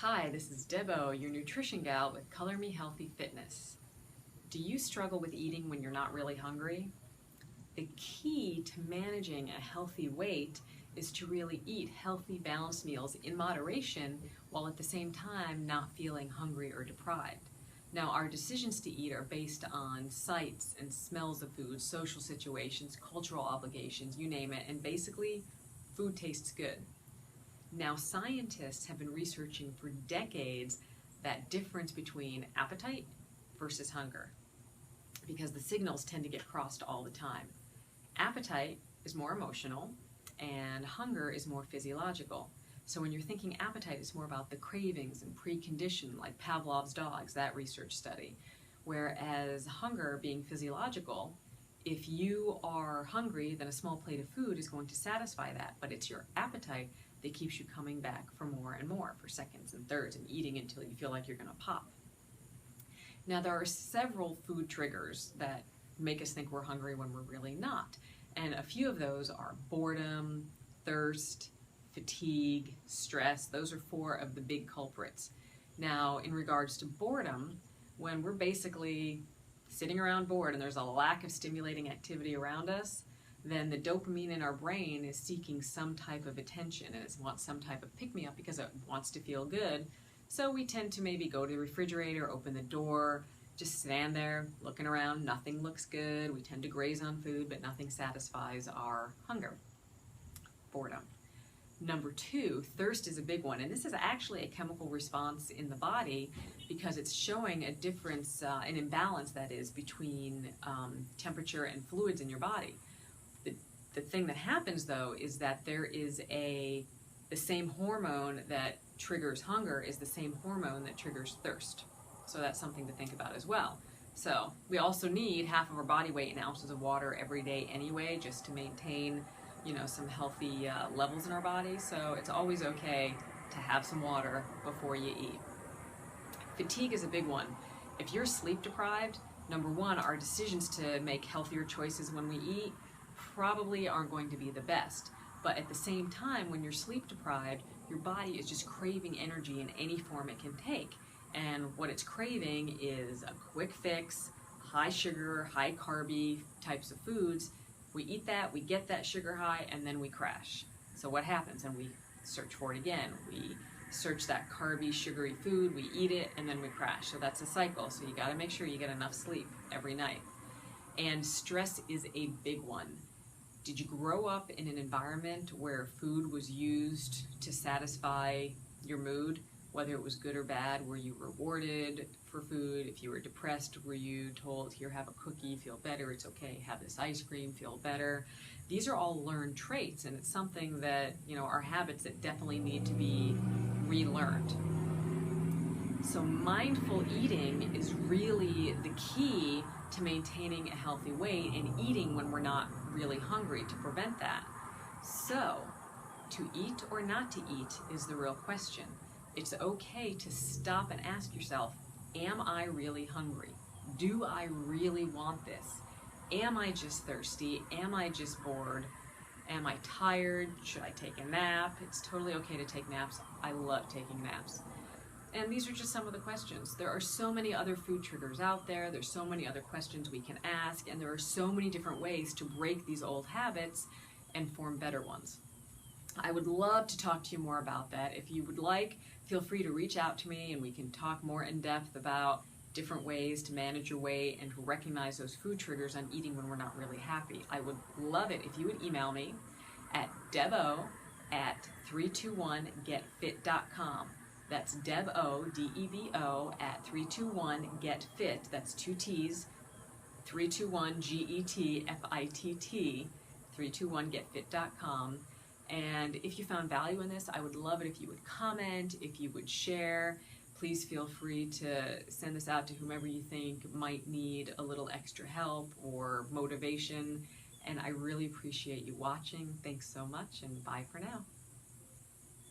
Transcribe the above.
Hi, this is Debo, your nutrition gal with Color Me Healthy Fitness. Do you struggle with eating when you're not really hungry? The key to managing a healthy weight is to really eat healthy, balanced meals in moderation while at the same time not feeling hungry or deprived. Now, our decisions to eat are based on sights and smells of food, social situations, cultural obligations, you name it, and basically, food tastes good. Now, scientists have been researching for decades that difference between appetite versus hunger because the signals tend to get crossed all the time. Appetite is more emotional and hunger is more physiological. So when you're thinking appetite, it's more about the cravings and precondition, like Pavlov's dogs, that research study. Whereas hunger being physiological, if you are hungry, then a small plate of food is going to satisfy that, but it's your appetite that keeps you coming back for more and more, for seconds and thirds, and eating until you feel like you're going to pop. Now, there are several food triggers that make us think we're hungry when we're really not. And a few of those are boredom, thirst, fatigue, stress. Those are four of the big culprits. Now, in regards to boredom, when we're basically sitting around bored and there's a lack of stimulating activity around us, then the dopamine in our brain is seeking some type of attention and it wants some type of pick-me-up because it wants to feel good. So we tend to maybe go to the refrigerator, open the door, just stand there looking around. Nothing looks good. We tend to graze on food, but nothing satisfies our hunger. Boredom. Number two, thirst is a big one. And this is actually a chemical response in the body because it's showing a difference, an imbalance that is, between temperature and fluids in your body. The thing that happens though is that there is the same hormone that triggers hunger is the same hormone that triggers thirst. So that's something to think about as well. So we also need half of our body weight in ounces of water every day anyway, just to maintain, some healthy levels in our body. So it's always okay to have some water before you eat. Fatigue is a big one. If you're sleep deprived, number one, our decisions to make healthier choices when we eat probably aren't going to be the best. But at the same time, when you're sleep deprived, your body is just craving energy in any form it can take. And what it's craving is a quick fix, high sugar, high carby types of foods. We eat that, we get that sugar high, and then we crash. So what happens? And we search for it again. We search that carby, sugary food, we eat it, and then we crash. So that's a cycle. So you got to make sure you get enough sleep every night. And stress is a big one. Did you grow up in an environment where food was used to satisfy your mood, whether it was good or bad? Were you rewarded for food? If you were depressed, were you told, here, have a cookie, feel better, it's okay, have this ice cream, feel better? These are all learned traits, and it's something that, are habits that definitely need to be relearned. So mindful eating is really the key to maintaining a healthy weight and eating when we're not really hungry to prevent that. So, to eat or not to eat is the real question. It's okay to stop and ask yourself, am I really hungry? Do I really want this? Am I just thirsty? Am I just bored? Am I tired? Should I take a nap? It's totally okay to take naps. I love taking naps. And these are just some of the questions. There are so many other food triggers out there. There's so many other questions we can ask, and there are so many different ways to break these old habits and form better ones. I would love to talk to you more about that. If you would like, feel free to reach out to me and we can talk more in depth about different ways to manage your weight and to recognize those food triggers on eating when we're not really happy. I would love it if you would email me at debo@321getfit.com. That's Debo, D-E-B-O, @321getfit. That's two T's, 321GETFITT, 321getfit.com. And if you found value in this, I would love it if you would comment, if you would share. Please feel free to send this out to whomever you think might need a little extra help or motivation. And I really appreciate you watching. Thanks so much, and bye for now.